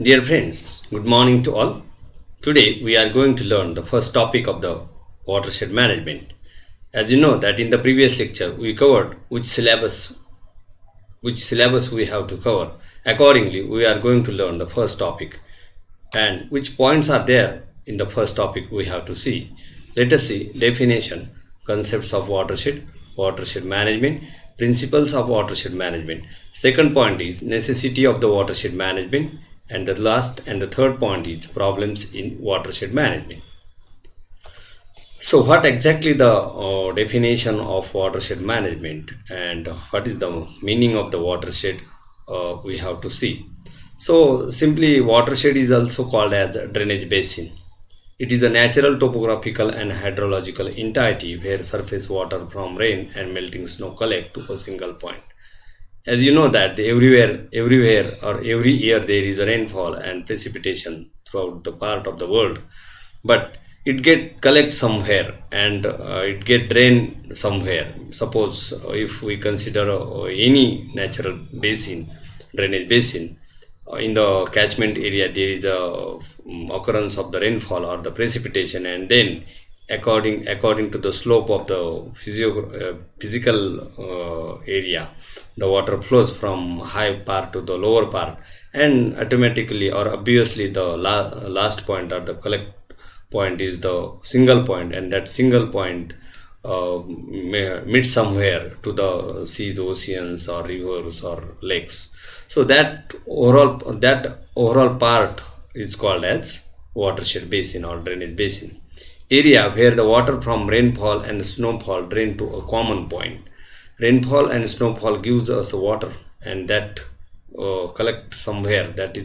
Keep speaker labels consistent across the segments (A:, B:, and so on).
A: Dear friends, good morning to all. Today we are going to learn the first topic of the watershed management. As you know that in the previous lecture we covered which syllabus we have to cover. Accordingly, we are going to learn the first topic and which points are there in the first topic we have to see. Let us see definition, concepts of watershed management, principles of watershed management. Second point is necessity of the watershed management, and the last and the third point is problems in watershed management. So, what exactly the definition of watershed management and what is the meaning of the watershed we have to see. So, simply, watershed is also called as a drainage basin. It is a natural topographical and hydrological entity where surface water from rain and melting snow collect to a single point. As you know that everywhere or every year there is a rainfall and precipitation throughout the part of the world, but it get collect somewhere and it get drain somewhere. Suppose if we consider any natural basin, drainage basin, in the catchment area there is a occurrence of the rainfall or the precipitation, and then according to the slope of the physical area, the water flows from high part to the lower part, and automatically or obviously the last point or the collect point is the single point, and that single point meets somewhere to the seas, oceans or rivers or lakes. So that overall part is called as watershed basin or drainage basin. Area where the water from rainfall and snowfall drain to a common point. Rainfall and snowfall gives us water, and that collect somewhere. That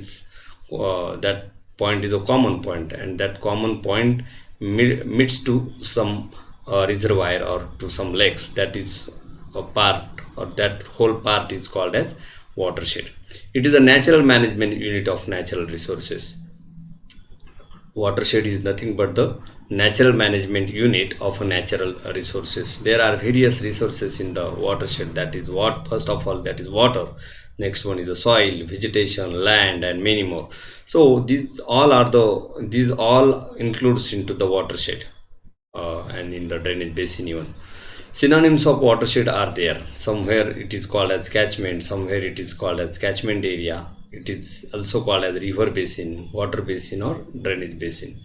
A: point is a common point, and that common point meets to some reservoir or to some lakes. That is a part, or that whole part is called as watershed. It is a natural management unit of natural resources. Watershed is nothing but the natural management unit of natural resources. There are various resources in the watershed. That is what, first of all, that is water. Next one is the soil, vegetation, land, and many more. So these all includes into the watershed, and in the drainage basin even. Synonyms of watershed are there. Somewhere it is called as catchment, somewhere it is called as catchment area. It is also called as river basin, water basin, or drainage basin.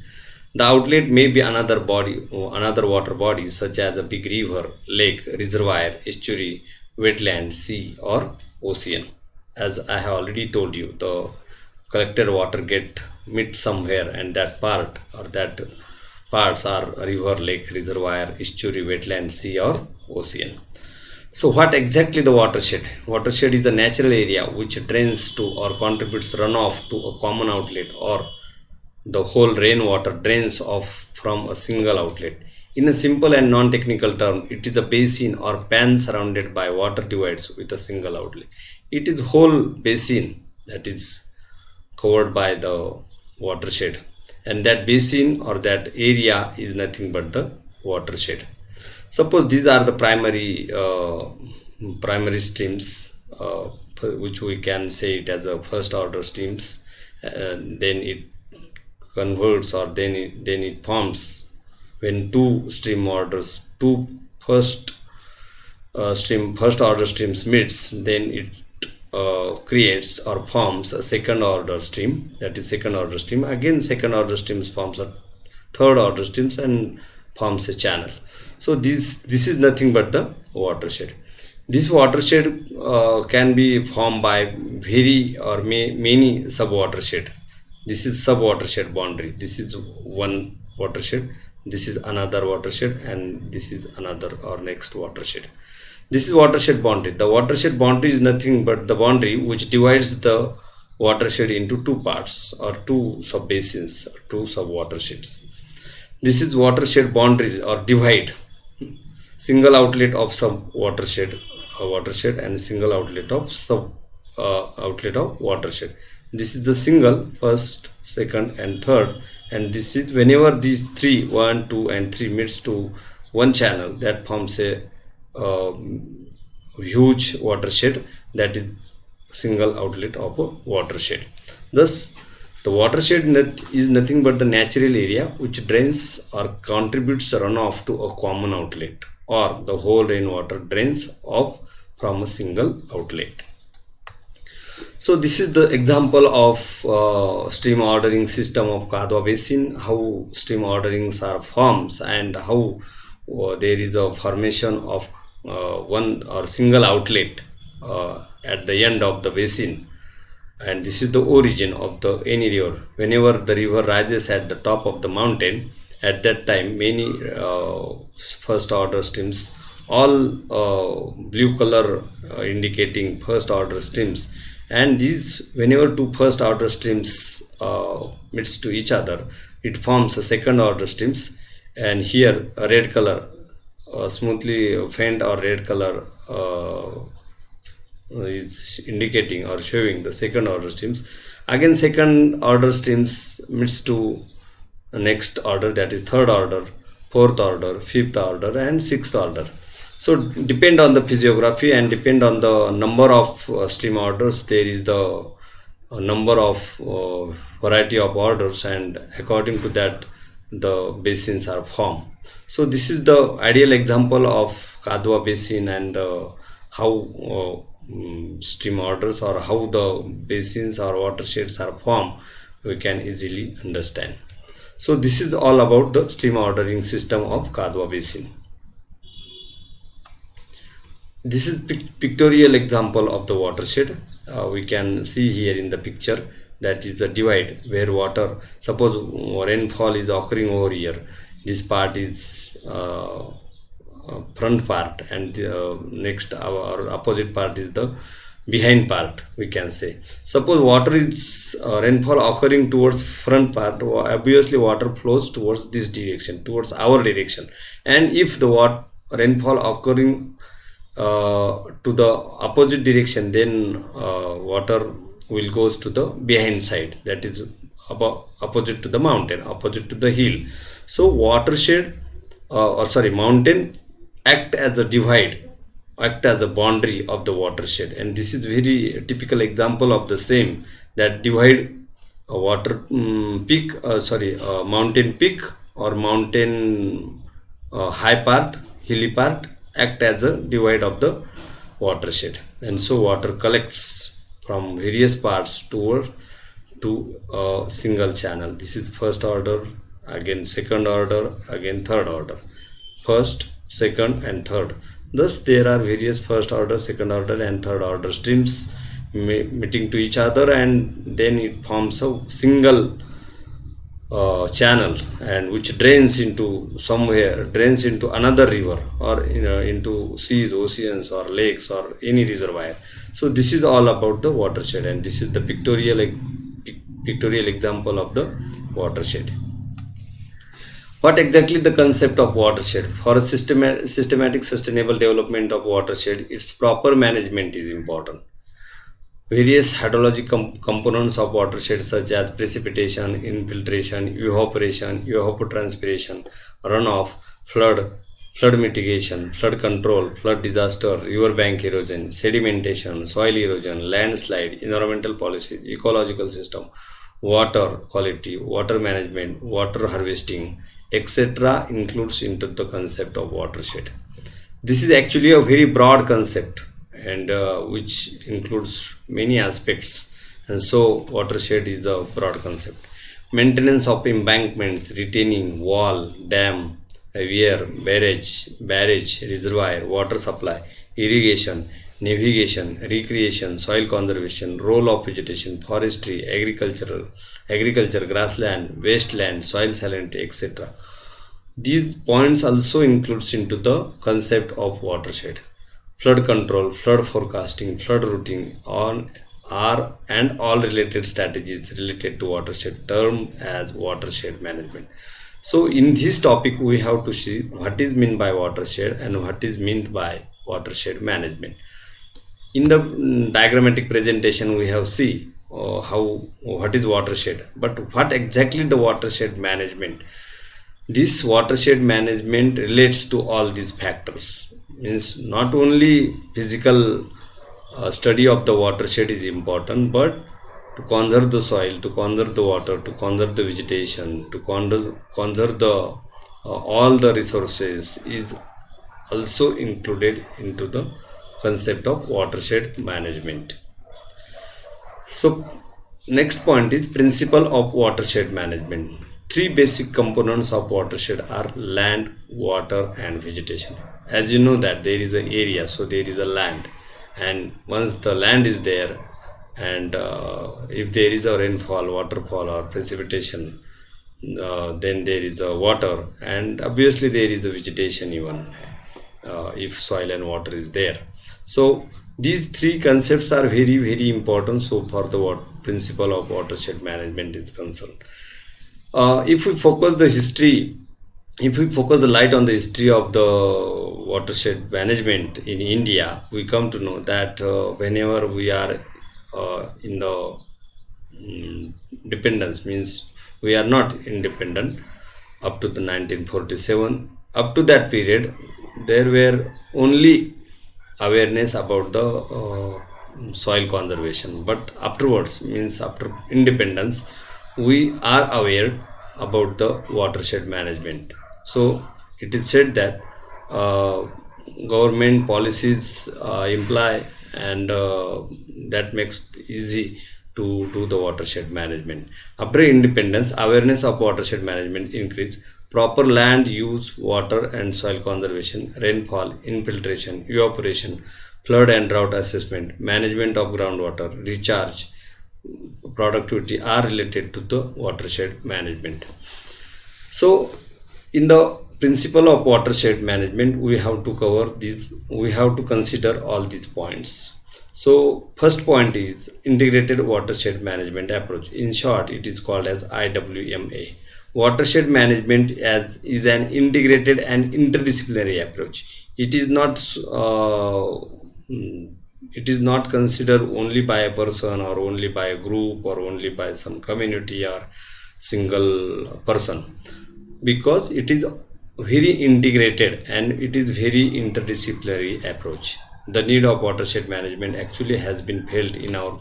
A: The outlet may be another water body, such as a big river, lake, reservoir, estuary, wetland, sea, or ocean. As I have already told you, the collected water get meet somewhere, and that part or that parts are river, lake, reservoir, estuary, wetland, sea, or ocean. So, what exactly the watershed? Watershed is a natural area which drains to or contributes runoff to a common outlet, or the whole rainwater drains off from a single outlet. In a simple and non-technical term, it is a basin or pan surrounded by water divides with a single outlet. It is whole basin that is covered by the watershed, and that basin or that area is nothing but the watershed. Suppose these are the primary streams, which we can say it as a first order streams. Then it converts, or then it forms when two first order streams meets, then it creates or forms a second order stream. That is second order stream. Again, second order streams forms a third order streams and forms a channel. So this is nothing but the watershed. This watershed can be formed by many sub watershed. This is sub watershed boundary. This is one watershed, this is another watershed, and this is another or next watershed. This is watershed boundary. The watershed boundary is nothing but the boundary which divides the watershed into two parts or two sub basins, two sub watersheds. This is watershed boundaries or divide. Single outlet of sub watershed, and single outlet of sub outlet of watershed. This is the single, first, second, and third, and this is whenever these three, 1, 2, and 3 meets to one channel, that forms a uh, huge watershed, that is single outlet of a watershed. Thus, The watershed is nothing but the natural area which drains or contributes runoff to a common outlet, or the whole rainwater drains off from a single outlet. So this is the example of stream ordering system of Kadwa Basin, how stream orderings are formed and how there is a formation of one or single outlet at the end of the basin, and this is the origin of the any river. Whenever the river rises at the top of the mountain, at that time many first order streams, all blue color indicating first order streams, and these whenever two first order streams meets to each other, it forms a second order streams. And here a red color, smoothly faint or red color is indicating or showing the second order streams. Again second order streams meets to the next order, that is third order, fourth order, fifth order and sixth order. So depend on the physiography and depend on the number of stream orders, there is the number of variety of orders, and according to that the basins are formed. So this is the ideal example of Kadwa Basin and how stream orders or how the basins or watersheds are formed, we can easily understand. So this is all about the stream ordering system of Kadwa Basin. This is pictorial example of the watershed. We can see here in the picture, that is the divide where water, suppose rainfall is occurring over here, this part is front part, and next our opposite part is the behind part, we can say. Suppose water is rainfall occurring towards front part, obviously water flows towards this direction, towards our direction. And if the rainfall occurring to the opposite direction, then water will goes to the behind side, that is opposite to the mountain, opposite to the hill. So watershed mountain act as a divide, act as a boundary of the watershed, and this is very typical example of the same, that divide a mountain peak or mountain high part, hilly part, act as a divide of the watershed. And so water collects from various parts to a single channel. This is first order, again second order, again third order, first, second and third. Thus there are various first order, second order and third order streams meeting to each other, and then it forms a single channel, and which drains into somewhere, drains into another river, or into seas, oceans or lakes or any reservoir. So this is all about the watershed, and this is the pictorial example of the watershed. What exactly the concept of watershed? For a systematic sustainable development of watershed, its proper management is important. Various hydrologic components of watershed such as precipitation, infiltration, evaporation, evapotranspiration, runoff, flood mitigation, flood control, flood disaster, riverbank erosion, sedimentation, soil erosion, landslide, environmental policies, ecological system, water quality, water management, water harvesting, etc. includes into the concept of watershed. This is actually a very broad concept, and which includes many aspects, and so watershed is a broad concept. Maintenance of embankments, retaining wall, dam, weir, barrage, reservoir, water supply, irrigation, navigation, recreation, soil conservation, role of vegetation, forestry, agriculture, grassland, wasteland, soil salinity, etc. These points also includes into the concept of watershed. Flood control, flood forecasting, flood routing and all related strategies related to watershed termed as watershed management. So in this topic we have to see what is meant by watershed and what is meant by watershed management. In the diagrammatic presentation we have see what is watershed, but what exactly the watershed management. This watershed management relates to all these factors. Means not only physical study of the watershed is important, but to conserve the soil, to conserve the water, to conserve the vegetation, to conserve the all the resources is also included into the concept of watershed management. So next point is principle of watershed management. Three basic components of watershed are land, water and vegetation. As you know that there is an area, so there is a land, and once the land is there, and if there is a rainfall, waterfall or precipitation, then there is a water, and obviously there is a vegetation even, if soil and water is there. So these three concepts are very important so far the principle of watershed management is concerned. If we focus the light on the history of the watershed management in India, we come to know that whenever we are in the dependence, means we are not independent up to the 1947. Up to that period, there were only awareness about the soil conservation, but afterwards, means after independence, we are aware about the watershed management. So it is said that government policies imply, and that makes easy to do the watershed management. After independence, awareness of watershed management increased. Proper land use, water and soil conservation, rainfall, infiltration, evaporation, flood and drought assessment, management of groundwater, recharge, productivity are related to the watershed management. So in the principle of watershed management, we have to cover these, we have to consider all these points. So first point is integrated watershed management approach. In short, it is called as IWMA. Watershed management is an integrated and interdisciplinary approach. It is not considered only by a person or only by a group or only by some community or single person, because it is very integrated and it is very interdisciplinary approach. The need of watershed management actually has been felt in our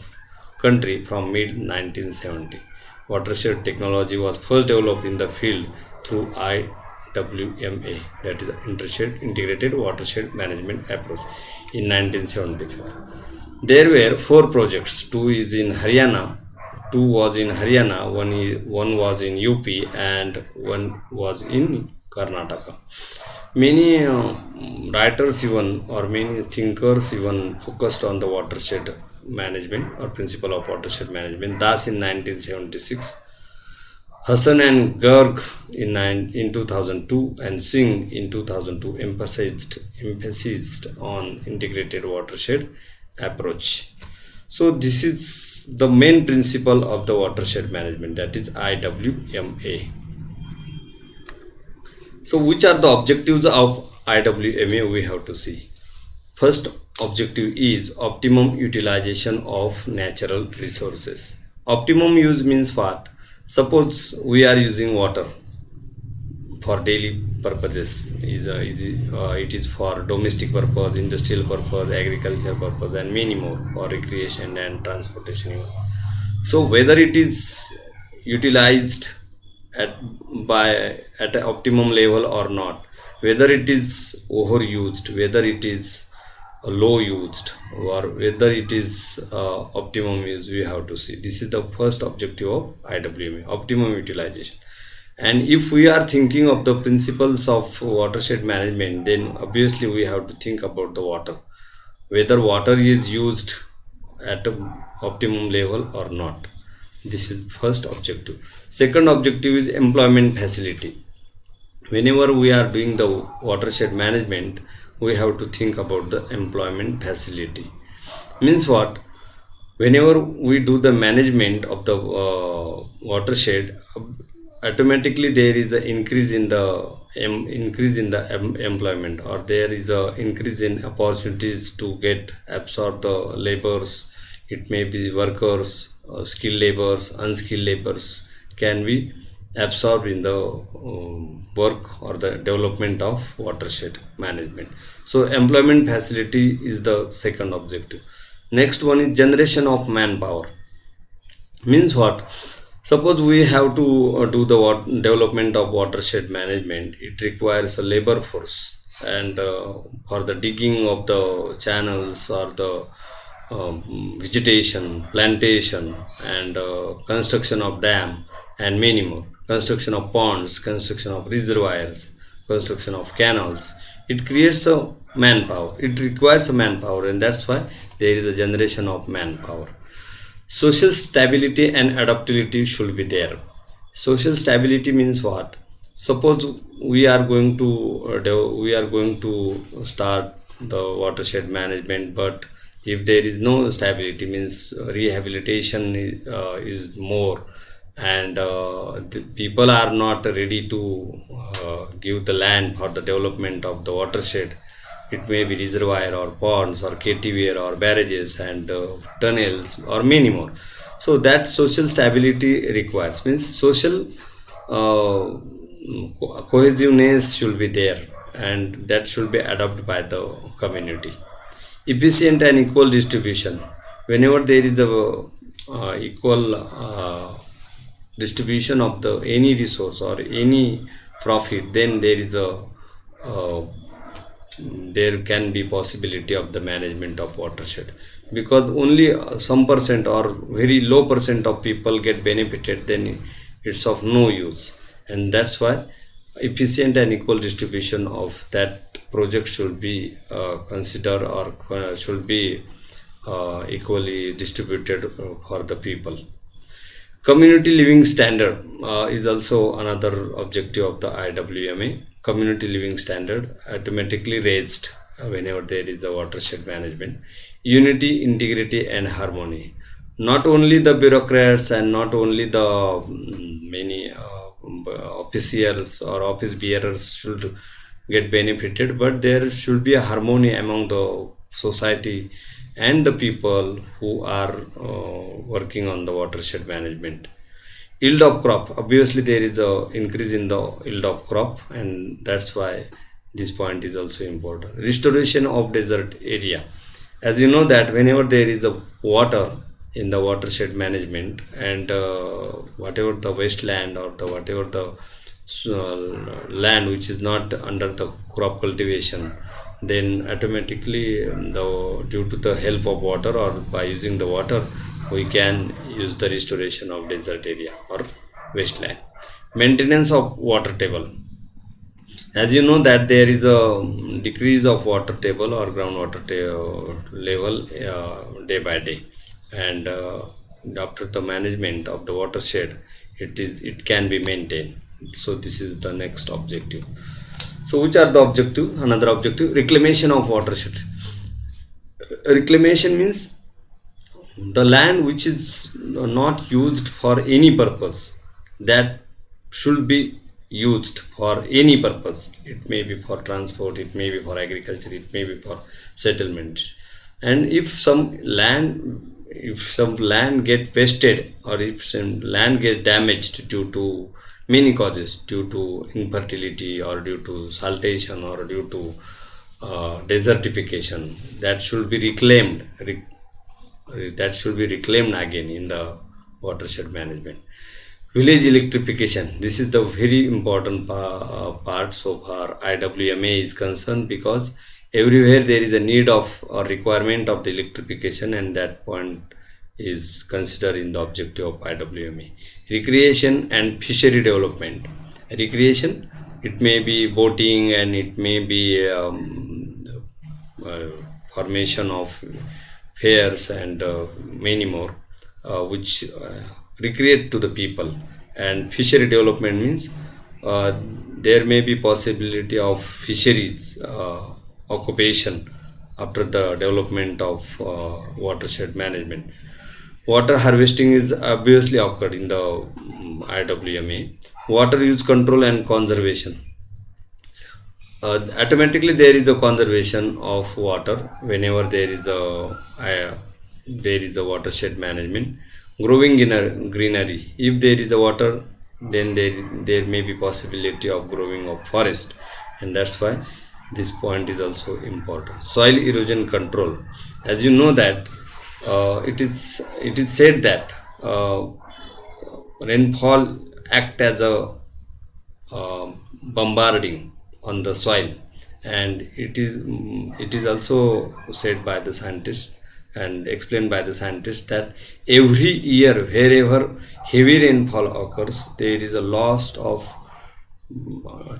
A: country from mid 1970. Watershed technology was first developed in the field through IWMA, that is integrated watershed management approach, in 1974. There were 4 projects. Two was in Haryana, one was in UP, and one was in Karnataka. Many writers even, or many thinkers even, focused on the watershed management or principle of watershed management. Das in 1976, Hassan and Garg in 2002, and Singh in 2002 emphasized on integrated watershed approach. So this is the main principle of the watershed management, that is IWMA. So which are the objectives of IWMA we have to see. First objective is optimum utilization of natural resources. Optimum use means what? Suppose we are using water for daily purposes. It is for domestic purpose, industrial purpose, agriculture purpose, and many more, for recreation and transportation. So whether it is utilized at an optimum level or not, whether it is overused, whether it is low used, or whether it is optimum use, we have to see. This is the first objective of IWMA, optimum utilization. And if we are thinking of the principles of watershed management, then obviously we have to think about the water, whether water is used at an optimum level or not. This is first objective. Second objective is employment facility. Whenever we are doing the watershed management, we have to think about the employment facility. Means what? Whenever we do the management of the watershed, automatically there is an increase in the employment, or there is a increase in opportunities to get absorb the laborers. It may be workers, skilled laborers, unskilled laborers can be absorbed in the work or the development of watershed management. So employment facility is the second objective. Next one is generation of manpower. Means what? Suppose we have to do the development of watershed management. It requires a labor force, and for the digging of the channels or the vegetation, plantation, and construction of dam, and many more. Construction of ponds, construction of reservoirs, construction of canals. It creates a manpower. It requires a manpower, and that's why there is a generation of manpower. Social stability and adaptability should be there. Social stability means what? Suppose we are going to start the watershed management, but if there is no stability, means rehabilitation is more, and the people are not ready to give the land for the development of the watershed. It may be reservoir or ponds or KTVR or barrages and tunnels or many more. So that social stability requires, means social uh, cohesiveness should be there, and that should be adopted by the community. Efficient and equal distribution. Whenever there is a equal distribution of the any resource or any profit, then uh, there can be possibility of the management of watershed, because only some percent or very low percent of people get benefited, then it's of no use. And that's why efficient and equal distribution of that project should be considered, or should be equally distributed for the people. Community living standard is also another objective of the IWMA. Community living standard automatically raised whenever there is a watershed management. Unity, integrity, and harmony. Not only the bureaucrats and not only the many officials or office bearers should get benefited, but there should be a harmony among the society and the people who are working on the watershed management. Yield of crop, obviously there is a increase in the yield of crop, and that's why this point is also important. Restoration of desert area. As you know that whenever there is a water in the watershed management, and whatever the wasteland or the whatever the land which is not under the crop cultivation, then automatically due to the help of water or by using the water, we can use the restoration of desert area or wasteland. Maintenance of water table. As you know that there is a decrease of water table or groundwater level day by day, and after the management of the watershed, it can be maintained. So this is the next objective. So which are the objective? Another objective, reclamation of watershed. Reclamation means the land which is not used for any purpose, that should be used for any purpose. It may be for transport, it may be for agriculture, it may be for settlement. And if some land get wasted, or if some land gets damaged due to many causes, due to infertility or due to saltation or due to desertification, that should be reclaimed. That should be reclaimed again in the watershed management. Village electrification. This is the very important part so far IWMA is concerned, because everywhere there is a need of or requirement of the electrification, and that point is considered in the objective of IWMA. Recreation and fishery development. Recreation, it may be boating, and it may be formation of fairs and many more, which recreate to the people. And fishery development means there may be possibility of fisheries occupation after the development of watershed management. Water harvesting is obviously occurred in the IWMA. Water use control and conservation. Automatically there is a conservation of water whenever there is a watershed management. Growing in a greenery. If there is a water, then there may be possibility of growing of forest, and that's why this point is also important. Soil erosion control. As you know that it is said that uh, rainfall act as a bombarding on the soil, and it is also said by the scientists and explained by the scientists that every year wherever heavy rainfall occurs, there is a loss of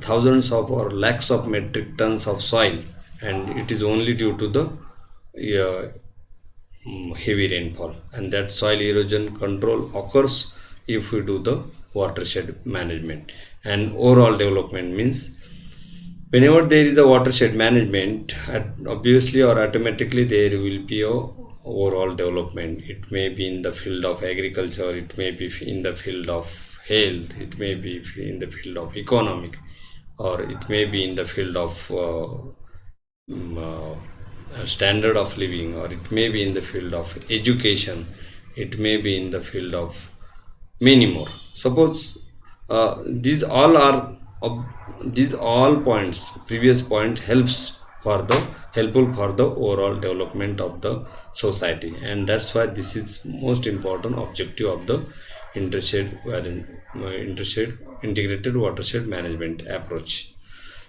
A: thousands of or lakhs of metric tons of soil, and it is only due to the uh, heavy rainfall. And that soil erosion control occurs if we do the watershed management. And overall development means whenever there is a watershed management, obviously or automatically there will be a overall development. It may be in the field of agriculture, it may be in the field of health, it may be in the field of economic, or it may be in the field of standard of living, or it may be in the field of education, it may be in the field of many more. Suppose these all are these all points, previous point helps for the helpful for the overall development of the society, and that's why this is most important objective of the intershed integrated watershed management approach.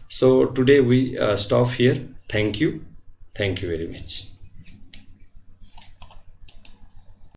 A: So today we stop here. Thank you very much.